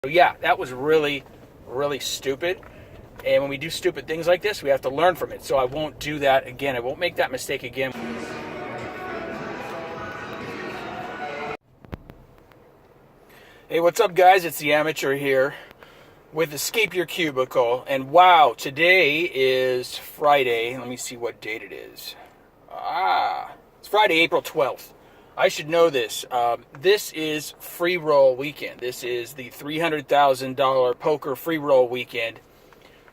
So yeah, that was really, really stupid. And when we do stupid things like this, we have to learn from it. So I won't do that again. I won't make that mistake again. Hey, what's up, guys? It's the Amateur here with Escape Your Cubicle. And wow, today is Friday. Let me see what date it is. It's Friday, April 12th. I should know this. This is free roll weekend. This is the $300,000 poker free roll weekend.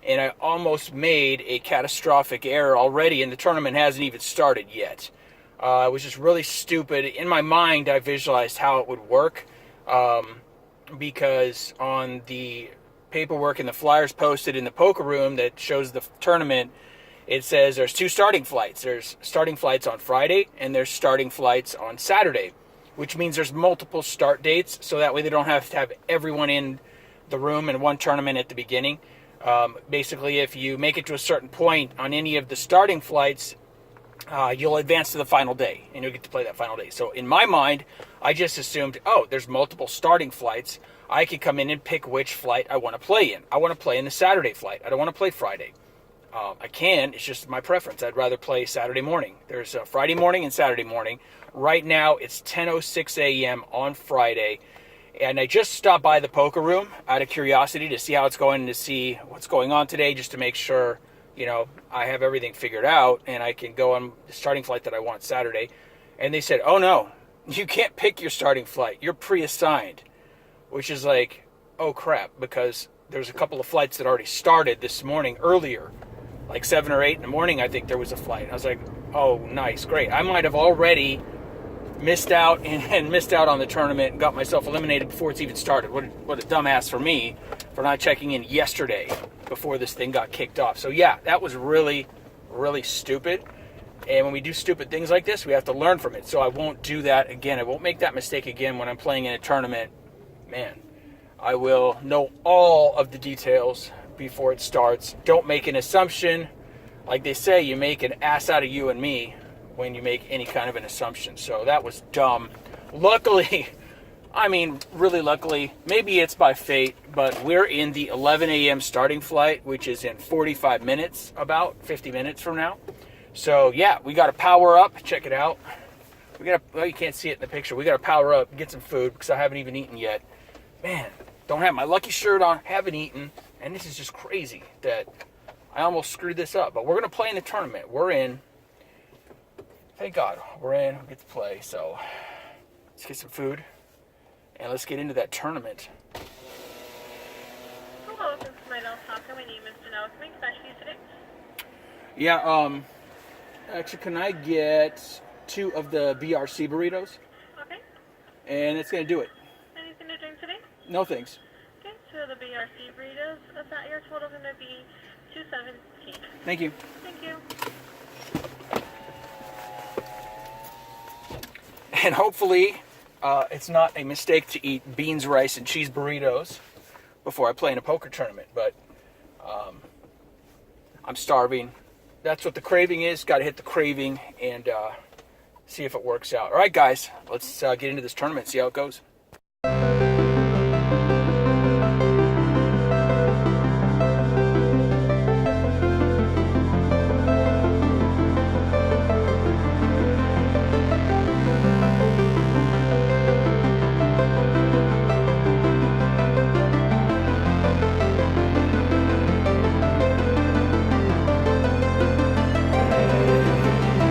And I almost made a catastrophic error already, and the tournament hasn't even started yet. It was just really stupid. In my mind, I visualized how it would work, because on the paperwork and the flyers posted in the poker room that shows the tournament, it says there's two starting flights. There's starting flights on Friday, and there's starting flights on Saturday, which means there's multiple start dates, so that way they don't have to have everyone in the room in one tournament at the beginning. Basically, if you make it to a certain point on any of the starting flights, you'll advance to the final day, and you'll get to play that final day. So in my mind, I just assumed, oh, there's multiple starting flights. I could come in and pick which flight I want to play in. I want to play in the Saturday flight. I don't want to play Friday. I can. It's just my preference. I'd rather play Saturday morning. There's Friday morning and Saturday morning. Right now, it's 10:06 a.m. on Friday. And I just stopped by the poker room out of curiosity to see how it's going and to see what's going on today, just to make sure, I have everything figured out and I can go on the starting flight that I want Saturday. And they said, oh no, you can't pick your starting flight. You're pre-assigned, which is like, oh crap, because there's a couple of flights that already started this morning earlier, like 7 or 8 in the morning. I think there was a flight. I was like, oh, nice, great. I might have already missed out and missed out on the tournament and got myself eliminated before it's even started. What a dumbass for me for not checking in yesterday before this thing got kicked off. So yeah, that was really, really stupid. And when we do stupid things like this, we have to learn from it. So I won't do that again. I won't make that mistake again when I'm playing in a tournament. Man, I will know all of the details before it starts. Don't make an assumption. Like they say, you make an ass out of you and me when you make any kind of an assumption. So that was dumb. Luckily, really luckily, maybe it's by fate, but we're in the 11 a.m. starting flight, which is in 45 minutes, about 50 minutes from now. So yeah, we got to power up. Check it out. Well, you can't see it in the picture. We got to power up, get some food, because I haven't even eaten yet. Man, don't have my lucky shirt on, haven't eaten, and this is just crazy that I almost screwed this up. But we're going to play in the tournament. We're in. Thank God, we're in. We get to play. So let's get some food, and let's get into that tournament. Hello, this is my Soccer. My name is Janelle. Can I get back to you today? Yeah, actually, can I get 2 of the BRC burritos? Okay. And it's going to do it. Anything to drink today? No thanks. Okay, so the BRC burritos, that your total going to be $217. Thank you. Thank you. And hopefully, it's not a mistake to eat beans, rice, and cheese burritos before I play in a poker tournament. But I'm starving. That's what the craving is. Got to hit the craving and see if it works out. All right, guys, let's get into this tournament, see how it goes.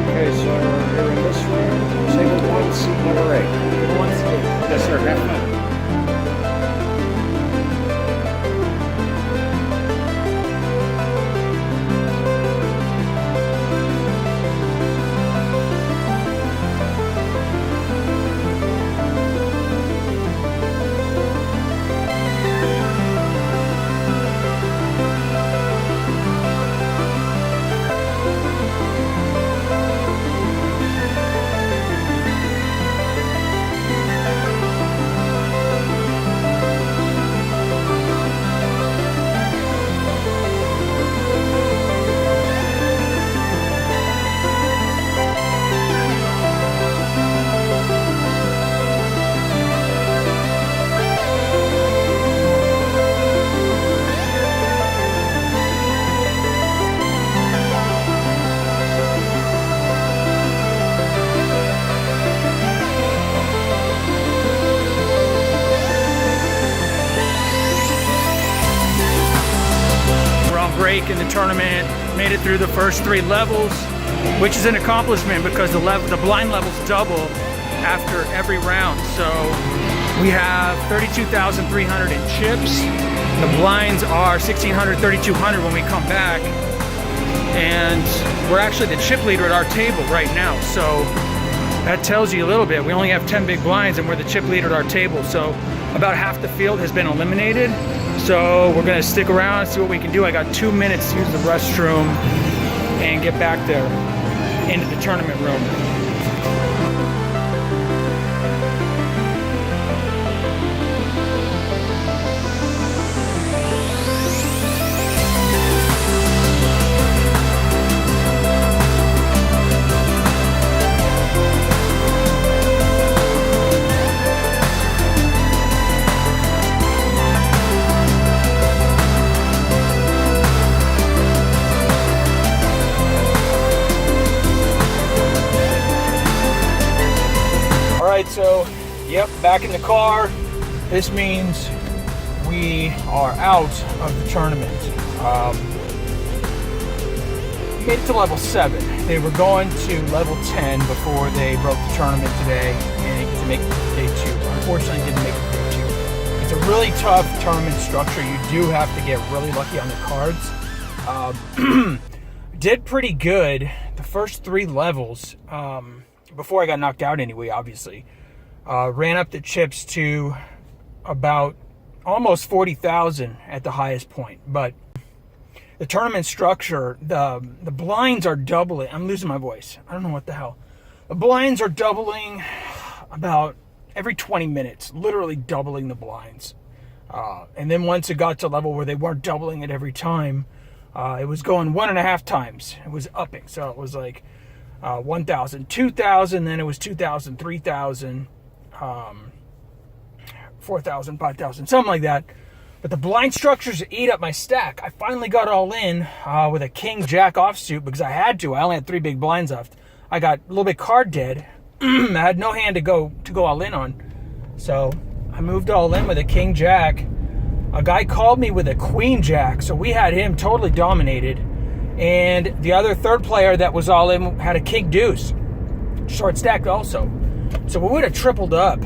Okay, so here in this room, table 1, seat number 8. Yes, sir. break in the tournament. Made it through the first 3 levels, which is an accomplishment because the blind levels double after every round. So we have 32,300 in chips. The blinds are 1,600, 3,200 when we come back. And we're actually the chip leader at our table right now. So that tells you a little bit. We only have 10 big blinds and we're the chip leader at our table. So about half the field has been eliminated. So we're gonna stick around and see what we can do. I got 2 minutes to use the restroom and get back there into the tournament room. So, yep, back in the car. This means we are out of the tournament. Made it to level 7. They were going to level 10 before they broke the tournament today and to make it to day 2. Unfortunately, didn't make it to day 2. It's a really tough tournament structure. You do have to get really lucky on the cards. Did pretty good the first 3 levels before I got knocked out anyway, obviously. Ran up the chips to about almost 40,000 at the highest point. But the tournament structure, the blinds are doubling. I'm losing my voice. I don't know what the hell. The blinds are doubling about every 20 minutes, literally doubling the blinds. And then once it got to a level where they weren't doubling it every time, it was going 1.5 times. It was upping. So it was like 1,000, 2,000, then it was 2,000, 3,000. 4,000, 5,000, something like that. But the blind structures ate up my stack. I finally got all in with a king jack offsuit because I had to. I only had 3 big blinds left. I got a little bit card dead. I had no hand to go all in on. So I moved all in with a king jack. A guy called me with a queen jack, so we had him totally dominated. And the other third player that was all in had a king deuce, short stacked also. So we would have tripled up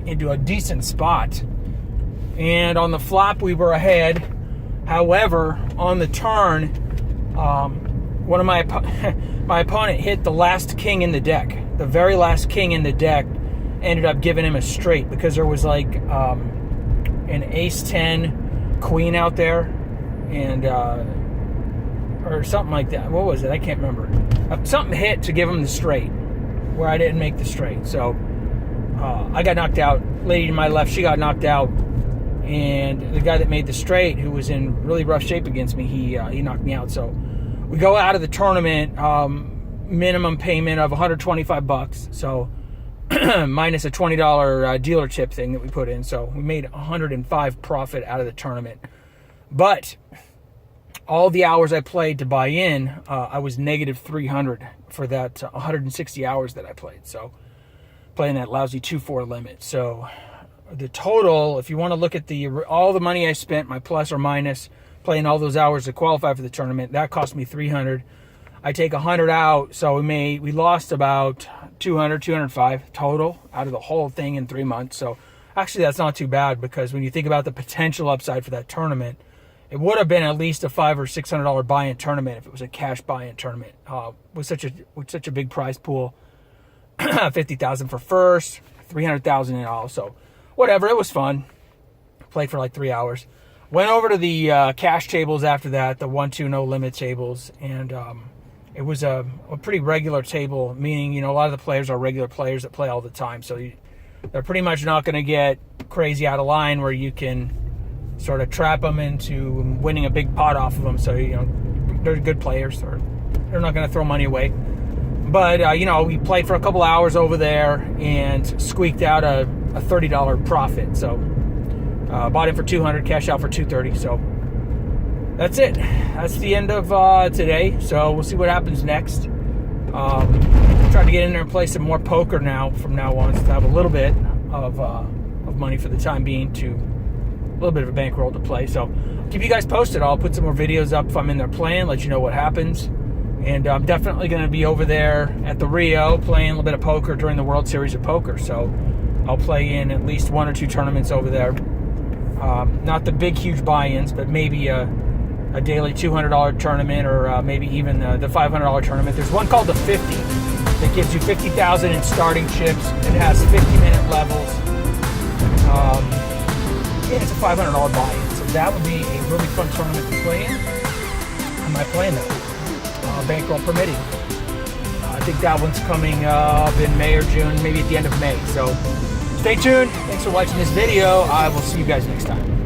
into a decent spot. And on the flop, we were ahead. However, on the turn, one of my opponent hit the last king in the deck. The very last king in the deck ended up giving him a straight because there was like an ace-10 queen out there, and or something like that. What was it? I can't remember. Something hit to give him the straight, where I didn't make the straight. So I got knocked out. Lady to my left, she got knocked out. And the guy that made the straight, who was in really rough shape against me, he knocked me out. So we go out of the tournament, minimum payment of $125. So minus a $20 dealer chip thing that we put in. So we made $105 profit out of the tournament. But all the hours I played to buy in, I was negative 300 for that 160 hours that I played. So playing that lousy 2-4 limit. So the total, if you want to look at all the money I spent, my plus or minus, playing all those hours to qualify for the tournament, that cost me 300. I take 100 out, so we lost about 200, 205 total out of the whole thing in 3 months. So actually that's not too bad, because when you think about the potential upside for that tournament, it would have been at least a $500 or $600 buy-in tournament if it was a cash buy-in tournament with such a big prize pool. 50,000 for first, 300,000 in all. So whatever, it was fun. Played for like 3 hours. Went over to the cash tables after that, the 1-2 no limit tables, and it was a pretty regular table, meaning, a lot of the players are regular players that play all the time. So they're pretty much not going to get crazy out of line where you can sort of trap them into winning a big pot off of them. So, they're good players. They're not going to throw money away. But, we played for a couple hours over there and squeaked out a $30 profit. So, bought in for 200, cash out for 230. So, that's it. That's the end of today. So, we'll see what happens next. Try to get in there and play some more poker now, from now on, so to have a little bit of money for the time being to little bit of a bankroll to play. So keep you guys posted. I'll put some more videos up if I'm in there playing, let you know what happens. And I'm definitely going to be over there at the Rio playing a little bit of poker during the World Series of Poker. So I'll play in at least 1 or 2 tournaments over there. Not the big, huge buy-ins, but maybe a daily $200 tournament, or maybe even the $500 tournament. There's one called the 50 that gives you 50,000 in starting chips. It has 50-minute levels. And it's a $500 buy-in. So that would be a really fun tournament to play in. I might play in that. Bankroll permitting. I think that one's coming up in May or June, maybe at the end of May. So stay tuned. Thanks for watching this video. I will see you guys next time.